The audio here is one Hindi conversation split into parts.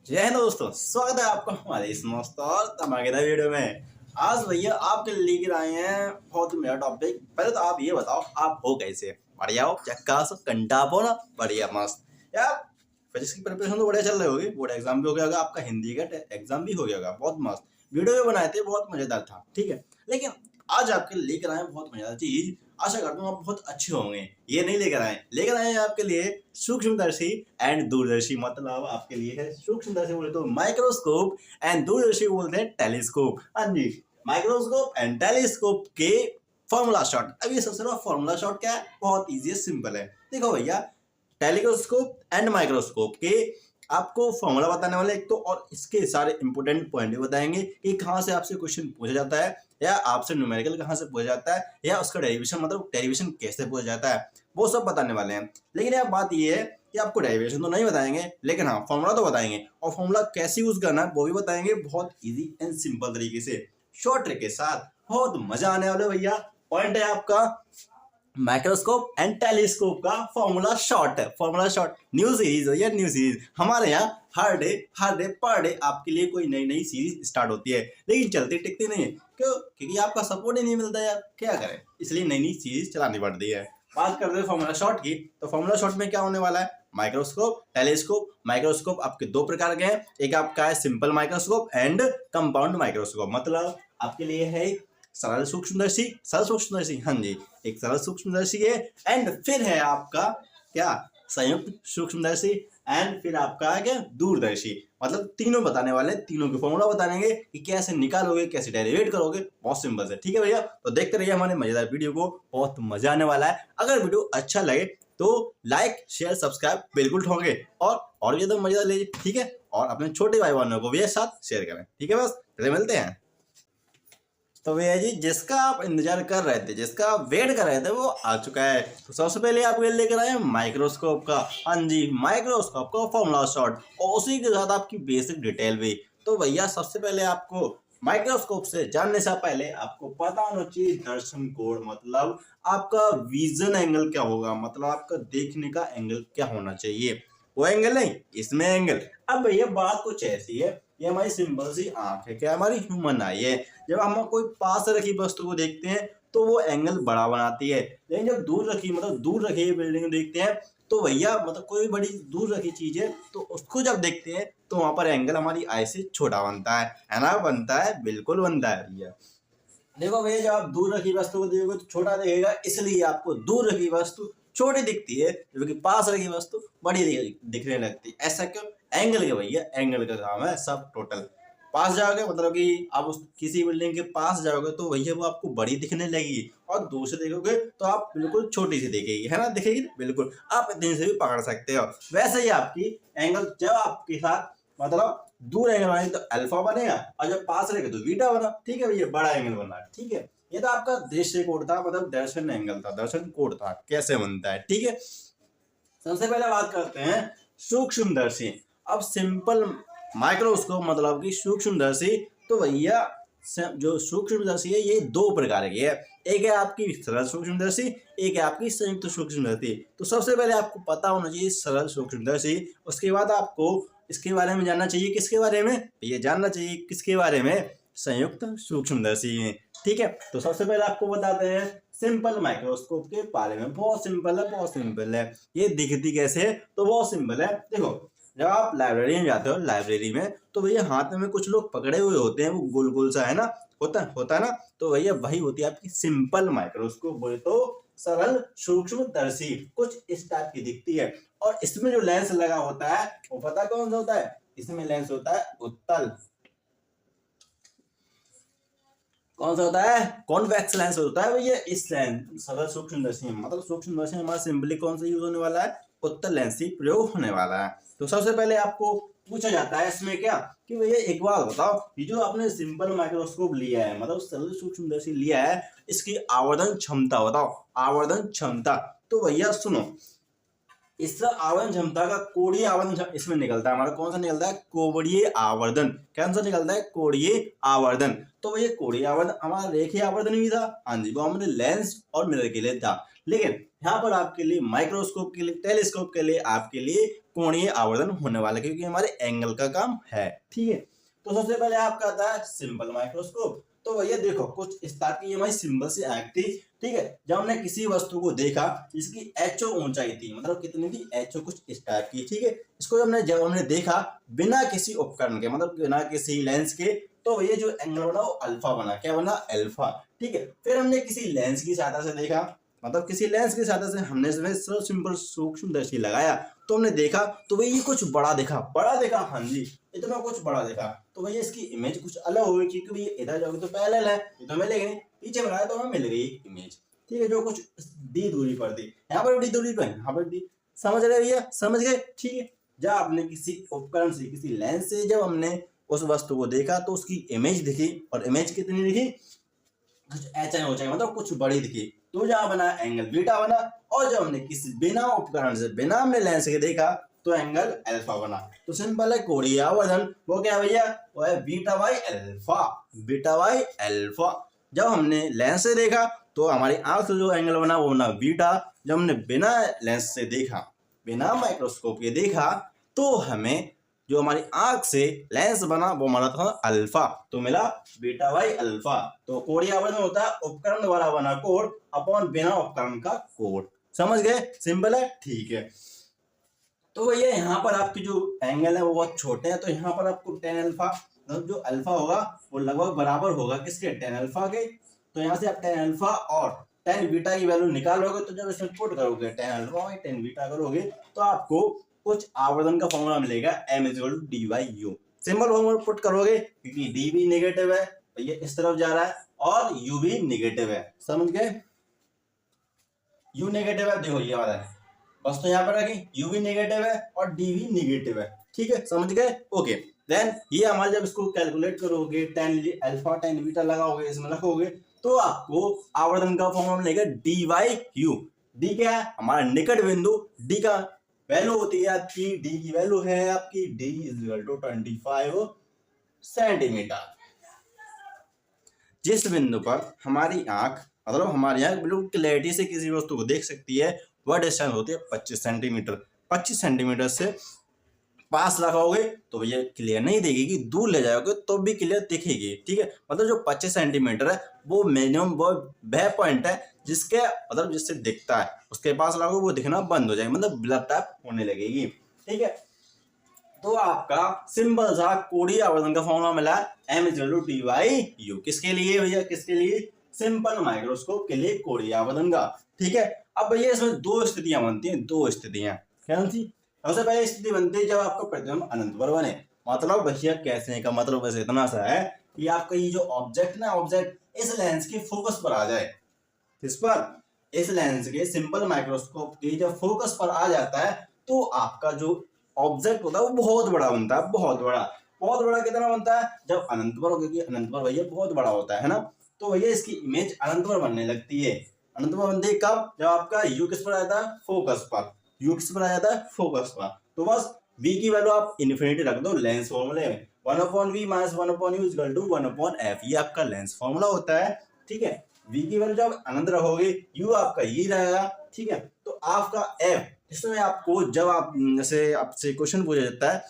जय हिंद दोस्तों, स्वागत है आपका हमारे इस मस्त और धमाकेदार वीडियो में। आज भैया आपके लिए लेकर आए हैं बहुत ही मेरा टॉपिक। पहले तो आप ये बताओ, आप हो कैसे? बढ़िया हो, चक्कास कंटाप हो ना? बढ़िया मस्त यार। फिजिक्स की प्रिपरेशन तो बढ़िया चल रही होगी, बोर्ड एग्जाम भी हो गया होगा, आपका हिंदी का एग्जाम भी हो गया होगा। बहुत मस्त वीडियो भी बनाए थे, बहुत मजेदार था, ठीक है। लेकिन आज आपके लिए लेकर आए बहुत मजेदार चीज। आशा करता हूँ आप बहुत अच्छे होंगे। ये नहीं लेकर आए हैं आपके लिए सूक्ष्मदर्शी एंड दूरदर्शी। मतलब आपके लिए है सूक्ष्मदर्शी बोले तो माइक्रोस्कोप एंड दूरदर्शी बोलते हैं टेलीस्कोप। हाँ जी, माइक्रोस्कोप एंड टेलीस्कोप के फॉर्मूला शॉर्ट। अब ये सबसे बड़ा फॉर्मूला शॉर्ट क्या है? बहुत इजी है, सिंपल है। देखो भैया, टेलीस्कोप एंड माइक्रोस्कोप के आपको फॉर्मूला बताने वाले एक तो, और इसके सारे इंपोर्टेंट पॉइंट भी बताएंगे कि कहाँ से आपसे क्वेश्चन पूछा जाता है, या आपसे न्यूमेरिकल कहाँ से पूछा जाता है, या उसका डेरिवेशन मतलब डेरिवेशन कैसे पूछा जाता है, वो सब बताने वाले हैं। लेकिन यार बात ये है कि आपको डेरिवेशन तो नहीं बताएंगे, लेकिन हाँ फॉर्मूला तो बताएंगे, और फॉर्मूला कैसे यूज करना है वो भी बताएंगे, बहुत इजी एंड सिंपल तरीके से, शॉर्ट ट्रिक के साथ। बहुत मजा आने वाला भैया। पॉइंट है आपका माइक्रोस्कोप एंड टेलीस्कोप का फॉर्मूला शॉर्ट है। फॉर्मूला शॉर्ट न्यू सीरीज हो या न्यू सीरीज, हमारे यहाँ हर डे पर डे आपके लिए कोई नई नई सीरीज स्टार्ट होती है, लेकिन चलती टिकती नहीं है। क्यों? क्योंकि आपका सपोर्ट ही नहीं मिलता यार, क्या करें, इसलिए नई नई सीरीज चलानी पड़ती है। बात करते हैं फॉर्मूला शॉर्ट की, तो फॉर्मूला शॉर्ट में क्या होने वाला है? Microscope telescope. माइक्रोस्कोप आपके दो प्रकार के हैं, एक आपका है simple microscope and compound microscope. मतलब आपके लिए है सरल सूक्ष्मदर्शी, हाँ जी, एक सरल सूक्ष्मदर्शी है। एंड फिर है आपका क्या? संयुक्त सूक्ष्मदर्शी। एंड फिर आपका है क्या? दूरदर्शी। मतलब तीनों बताने वाले, तीनों के फॉर्मूला बताएंगे कि कैसे निकालोगे, कैसे डेरिवेट करोगे। बहुत सिंपल है, ठीक है भैया। तो देखते रहिए हमारे मजेदार वीडियो को, बहुत मजा आने वाला है। अगर वीडियो अच्छा लगे तो लाइक शेयर सब्सक्राइब बिल्कुल ठोंगे, और भी एकदम मजेदार लीजिए, ठीक है। और अपने छोटे भाई बहनों को भी साथ शेयर करें, ठीक है। बस फिर मिलते हैं। तो भैया जी, जिसका आप इंतजार कर रहे थे, जिसका आप वेट कर रहे थे, वो आ चुका है। तो सबसे पहले आप लेकर आए माइक्रोस्कोप का, हाँ जी, माइक्रोस्कोप का फॉर्मूला शॉर्ट, और उसी के साथ आपकी बेसिक डिटेल भी। तो भैया सबसे पहले आपको माइक्रोस्कोप से जानने से पहले आपको पता होना चाहिए दर्शन कोण। मतलब आपका विजन एंगल क्या होगा, मतलब आपका देखने का एंगल क्या होना चाहिए। वो एंगल नहीं, इसमें एंगल। अब भैया बात कुछ ऐसी है, ये हमारी सिंपल सी आंख है, क्या हमारी ह्यूमन आई है। जब हम कोई पास रखी वस्तु को देखते हैं तो वो एंगल बड़ा बनाती है, लेकिन जब दूर रखी मतलब दूर रखी बिल्डिंग देखते हैं तो भैया मतलब कोई बड़ी दूर रखी चीज है तो उसको जब देखते हैं तो वहां पर एंगल हमारी आई से छोटा बनता है ना? बनता है, बिल्कुल बनता है भैया। देखो भैया, जब आप दूर रखी वस्तु को देखोगे तो छोटा दिखेगा, इसलिए आपको दूर रखी वस्तु छोटी दिखती है, जबकि पास रखी वस्तु बड़ी दिखने लगती है। ऐसा क्यों? एंगल के भैया, एंगल का काम है सब टोटल। पास जाओगे मतलब कि आप उस किसी बिल्डिंग के पास जाओगे तो भैया वो आपको बड़ी दिखने लगेगी, और दूर से देखोगे तो आप बिल्कुल छोटी सी दिखेगी, है ना? दिखेगी बिल्कुल, आप इतने से भी पकड़ सकते हो। वैसे ही आपकी एंगल जब आपके साथ मतलब दूर एंगल बनाएंगे तो अल्फा बनेगा, और जब पास रहेगा तो बीटा बना, ठीक है भैया, बड़ा एंगल बना, ठीक है। ये तो आपका दृश्य कोण था, मतलब दर्शन एंगल था, दर्शन कोण था, कैसे बनता है, ठीक है। सबसे पहले बात करते हैं सूक्ष्मदर्शी। अब सिंपल माइक्रोस्कोप मतलब कि सूक्ष्मदर्शी। तो भैया जो सूक्ष्मदर्शी है ये दो प्रकार की है, एक है आपकी सरल सूक्ष्मदर्शी, एक है आपकी संयुक्त सूक्ष्मदर्शी। तो सबसे पहले आपको पता होना चाहिए सरल सूक्ष्मदर्शी, उसके बाद आपको इसके बारे में जानना चाहिए, किसके बारे में? ये जानना चाहिए किसके बारे में? संयुक्त सूक्ष्मदर्शी, ठीक है। तो सबसे पहले आपको बताते हैं सिंपल माइक्रोस्कोप के बारे में। बहुत सिंपल है, बहुत सिंपल है। ये दिखती कैसे है? तो बहुत सिंपल है। देखो, जब आप लाइब्रेरी में जाते हो, लाइब्रेरी में तो भैया हाथ में कुछ लोग पकड़े हुए होते हैं, वो गोल गोल सा है ना, होता है ना। तो भैया वही होती है आपकी सिंपल माइक्रोस्कोप, बोले तो सरल सूक्ष्मदर्शी। कुछ इस टाइप की दिखती है, और इसमें जो लेंस लगा होता है वो पता कौन सा होता है? इसमें लेंस होता है उत्तल। कौन सा होता है? कॉन्वेक्स लेंस होता है भैया इस लेंस सरल सूक्ष्मदर्शी में। मतलब सूक्ष्मदर्शी में हमारा सिंपली कौन सा यूज होने वाला है? उत्तल लेंस ही प्रयोग होने वाला है। तो सबसे पहले आपको पूछा जाता है इसमें क्या, कि भैया एक बात बताओ, ये जो आपने सिंपल माइक्रोस्कोप लिया है, मतलब सरल सूक्ष्मदर्शी लिया है, इसकी आवर्धन क्षमता बताओ, आवर्धन क्षमता। तो भैया सुनो, इस आवर्धन क्षमता का कोणीय आवर्धन इसमें निकलता है हमारा, कौन सा निकलता है, कोणीय आवर्धन। कौन सा निकलता है, कोणीय आवर्धन। तो ये कोणीय आवर्धन हमारा रेखीय आवर्धन भी था, हाँ जी, वो हमने लेंस और मिरर के लिए था, लेकिन यहाँ पर आपके लिए माइक्रोस्कोप के लिए, टेलीस्कोप के लिए आपके लिए कोणीय आवर्धन होने वाला है, क्योंकि हमारे एंगल का काम है। ठीक है, तो सबसे पहले आपका आता है सिंपल माइक्रोस्कोप। तो भैया देखो कुछ इस टाइप की हमारी सिंबल से आंख थी। ठीक है, जब हमने किसी वस्तु को देखा जिसकी एचओ ऊंचाई थी, मतलब कितनी थी, एचओ कुछ इस टाइप की। ठीक है, इसको जब हमने देखा बिना किसी उपकरण के, मतलब बिना किसी लेंस के, तो ये जो एंगल बना वो अल्फा बना। क्या बना, अल्फा। ठीक है, फिर हमने किसी लेंस की सहायता से देखा, मतलब किसी लेंस की सहायता से हमने इसमें सिंपल सूक्ष्मदर्शी लगाया, तो हमने देखा तो भाई ये कुछ बड़ा दिखा, हाँ जी, इतना कुछ बड़ा दिखा। तो भैया इसकी इमेज कुछ अलग होगी, क्योंकि भैया इधर जाओगे तो पैरेलल है, ये तो मिलेगी नहीं, पीछे बनाया तो हमें मिल गई इमेज। ठीक है, जो कुछ डी दूरी पर थी, यहाँ पर डी दूरी पर, यहाँ पर डी। समझ रहे भैया, समझ गए। ठीक है, जब आपने किसी उपकरण से, किसी लेंस से जब हमने उस वस्तु को देखा तो उसकी इमेज दिखी, और इमेज कितनी दिखी, कुछ ऐसा हो जाएगा, मतलब कुछ बड़ी दिखी, तो जहां बना एंगल बीटा बना। और जब हमने किसी बिना उपकरण से, बिना हमने लेंस के देखा तो एंगल अल्फा बना। तो सिंपल है, कोणीय आवर्धन वो क्या भैया, वो है beta by alpha, beta by alpha. जब हमने लेंस से देखा तो हमारी आंख से जो एंगल बना वो बना बीटा। जब हमने बिना लेंस से देखा, बिना माइक्रोस्कोप के देखा, तो हमें जो हमारी आंख से लेंस बना वो हमारा था अल्फा, तो मिला बीटा बाई अल्फा। तो कोणीय आवर्धन होता है उपकरण द्वारा बना कोण अपॉन बिना उपकरण का कोण। समझ गए, सिंपल है। ठीक है, तो भैया यहाँ पर आपकी जो एंगल है वो बहुत छोटे हैं, तो यहाँ पर आपको टेन अल्फा, मतलब जो अल्फा होगा वो लगभग बराबर होगा किसके, टेन अल्फा के। तो यहाँ से आप टेन अल्फा और टेन बीटा की वैल्यू निकालोगे, तो जब इसमें पुट करोगे टेन अल्फा और टेन बीटा करोगे, तो आपको कुछ आवर्धन का फॉर्मूला मिलेगा, m = d/u। Simple formula put करोगे, क्योंकि d भी नेगेटिव है, ये इस तरफ जा रहा है, और u भी नेगेटिव है। समझ गए, u नेगेटिव है, देखो ये वाला है, बस तो यहाँ पर रखी, u भी नेगेटिव है और d भी नेगेटिव है। ठीक है, समझ गए, ओके। देन ये हमारे जब इसको कैलकुलेट करोगे, टेन अल्फा टेन बीटा लगाओगे, इसमें रखोगे, तो आपको आवर्धन का फॉर्मूला मिलेगा d/u। d क्या है, हमारा निकट बिंदु, d का वैल्यू होती है आपकी, डी की वैल्यू है आपकी d = 25 सेंटीमीटर। जिस बिंदु पर हमारी आंख, मतलब हमारी आंख बिल्कुल क्लैरिटी से किसी वस्तु को देख सकती है, वह डिस्टेंस होती है 25 सेंटीमीटर। 25 सेंटीमीटर से पास लगाओगे तो ये क्लियर नहीं दिखेगी, दूर ले जाओगे तो भी क्लियर दिखेगी। ठीक है, मतलब जो 25 सेंटीमीटर है वो मिनिमम वो वह पॉइंट है जिसके, मतलब जिससे दिखता है, उसके पास लगाओ वो दिखना बंद हो जाएगा, मतलब ब्लर टाइप होने लगेगी। ठीक है, तो आपका सिंपल सा कोणीय आवर्धन का फॉर्मूला मिला, m = d/u। किसके लिए भैया, किसके लिए, सिंपल माइक्रोस्कोप के लिए कोणीय आवर्धन का। ठीक है, अब भैया इसमें दो स्थितियां बनती हैं, दो स्थितियां क्या थी। सबसे पहले स्थिति बनती है जब आपका प्रतिबिंब अनंत पर बने। मतलब भैया कैसे का मतलब बस इतना सा है कि आपका ये जो ऑब्जेक्ट ना, ऑब्जेक्ट इस लेंस के फोकस पर आ जाए, इस पर, इस लेंस के सिंपल माइक्रोस्कोप के जब फोकस पर आ जाता है, तो आपका जो ऑब्जेक्ट होता है वो बहुत बड़ा बनता है, बहुत बड़ा। बहुत बड़ा कितना बनता है, जब अनंत पर, क्योंकि अनंत पर भैया बहुत बड़ा होता है ना, तो भैया इसकी इमेज अनंत पर बनने लगती है। अनंत पर बनती है कब, जब आपका यू किस पर आ जाता है, फोकस पर, यू किस पर आ जाता है, फोकस पर। तो बस v की वैल्यू आप इन्फिनिटी रख दो लेंस फॉर्मूले में, 1/v - 1/u = 1/f, ये आपका लेंस फॉर्मूला होता है। ठीक है, v की वैल्यू जब अनंत रखोगे, u आपका ये रहेगा। ठीक है, तो आपका f, इसमें आपको जब आप, जैसे आपसे क्वेश्चन पूछा जाता है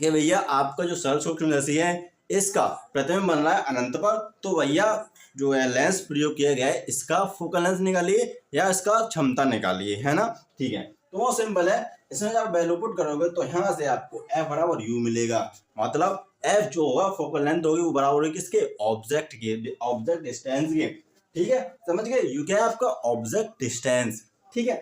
कि भैया आपका जो सरल सूक्ष्मदर्शी है इसका प्रतिबिंब बन रहा है अनंत पर, तो भैया जो है लेंस प्रयोग किया गया है इसका फोकल लेंथ निकालिए या इसका क्षमता निकालिए, है ना। ठीक है, तो वो सिंपल है, इसमें जब वैल्यू पुट करोगे तो यहाँ से आपको f = u मिलेगा। मतलब f जो होगा फोकल लेंथ होगी वो बराबर होगी किसके, ऑब्जेक्ट के, ऑब्जेक्ट डिस्टेंस के। ठीक है, समझ गए, u क्या है आपका, ऑब्जेक्ट डिस्टेंस। ठीक है,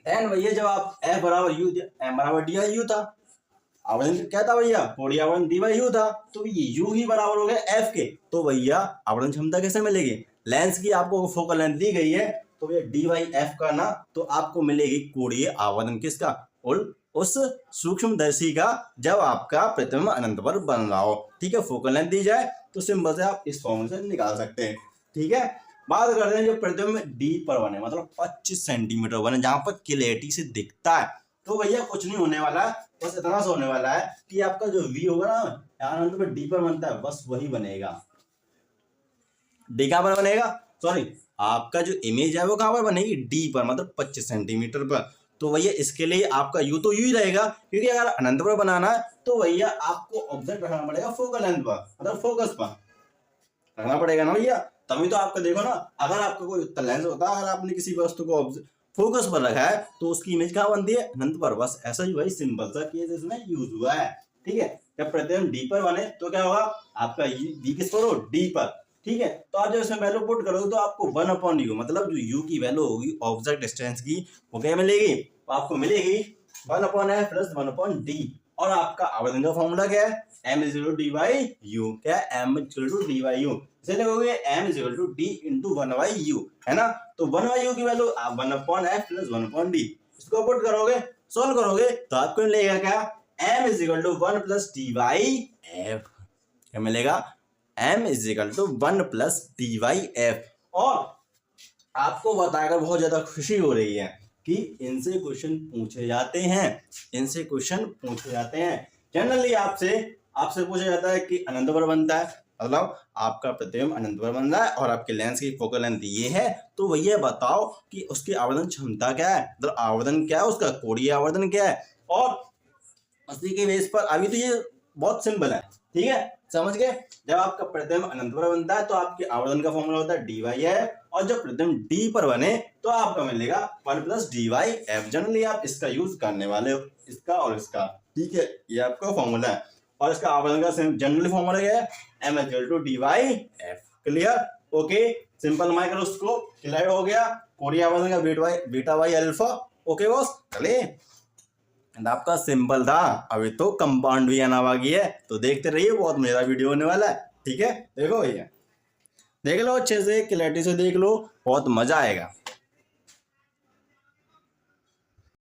एंड भैया जब आप f = u, m = d/u था, आवर्धन क्या था भैया, कोणीय आवर्धन d/u था, तो ये u ही बराबर हो गया f के। तो भैया आवर्धन क्षमता कैसे मिलेगी, लेंस की आपको फोकल लेंथ दी गई है, तो भैया d/f का ना, तो आपको मिलेगी कोणीय आवर्धन किसका, उस सूक्ष्मदर्शी का, जब आपका प्रतिबिंब अनंत पर बन रहा हो। ठीक है, फोकल लेंथ दी जाए तो सिंपल से आप इस फॉर्मूले से निकाल सकते हैं। ठीक है, बात करते हैं जो प्रतिबिंब डी पर बने, मतलब 25 सेंटीमीटर बने, जहां पर क्लैरिटी से दिखता है। तो भैया कुछ नहीं होने वाला, बस इतना सा होने वाला है कि आपका जो वी होगा ना, यहाँ अनंत पर डी पर बनता है, बस वही बनेगा। डी कहाँ पर बनेगा, सॉरी, आपका जो इमेज है वो कहाँ पर बनेगी, डी पर, मतलब 25 सेंटीमीटर पर। तो भैया इसके लिए आपका यू तो यू ही रहेगा, क्योंकि अगर अनंत पर बनाना है तो भैया आपको ऑब्जेक्ट रखना पड़ेगा फोकल लेंथ पर, मतलब फोकस पर रखना पड़ेगा ना भैया, तभी तो आपका देखो ना, अगर आपका कोई उत्तर लेंस होता है, अगर आपने किसी वस्तु को फोकस पर रखा है तो उसकी इमेज कहाँ बनती है, अनंत पर। बस ऐसा ही भाई सिंपल सा केस इसमें यूज हुआ है, ठीक है। जब प्रतिबिंब डी पर बने तो क्या होगा, आपका डी किस पर हो, डी पर, ठीक है। तो आप जब इसमें वैल्यू पुट करोगे तो आपको 1/u, मतलब जो u की वैल्यू होगी ऑब्जेक्ट डिस्टेंस की, वो क्या मिलेगी, तो आपको मिलेगी 1/f + 1/d। और आपका आवर्धन का फॉर्मूला क्या है, m = d/u, क्या है, m = d/u, इसे लिखोगे m = d × 1/u, है ना। तो 1/u की वैल्यू 1/f + 1/d, इसको पुट करोगे, सोल्व करोगे तो आपको मिलेगा क्या, m = 1 + d/f, क्या मिलेगा, m = 1 + d/f। और आपको बताकर बहुत ज्यादा खुशी हो रही है कि इनसे क्वेश्चन पूछे जाते हैं, इनसे क्वेश्चन पूछे जाते हैं। जनरली आपसे पूछा जाता है कि अनंत पर बनता है, मतलब आपका प्रतिबिंब अनंत पर बन रहा है और आपके लेंस की फोकल लेंथ ये है, तो भैया बताओ कि उसकी आवर्धन क्षमता क्या है, मतलब आवर्धन क्या है उसका, कोणीय आवर्धन क्या है। और उसी के बेस पर अभी तो ये बहुत सिंपल है, ठीक है, समझ गए। जब आपका प्रतिबिंब अनंत पर बनता है तो आपके आवर्धन का फॉर्मूला होता है dy/f, और जब प्रतिबिंब डी पर बने तो आपका मिलेगा 1 + dy/f। जनरली आप इसका यूज करने वाले हो, इसका और इसका, ठीक है, ये आपका फॉर्मूला है। और इसका आवर्धन का जनरली फॉर्मूला क्या है, m = dy/f। Clear, okay, simple microscope clear हो गया, कोणीय आवर्धन का बीटा/अल्फा, ओके बॉस, चलिए आपका सिंपल था। अभी तो कंपाउंड भी आना बाकी है, तो देखते रहिए, बहुत मजेदार वीडियो होने वाला है, ठीक है। देखो भैया, देख लो अच्छे से, क्लैरिटी से देख लो, बहुत मजा आएगा।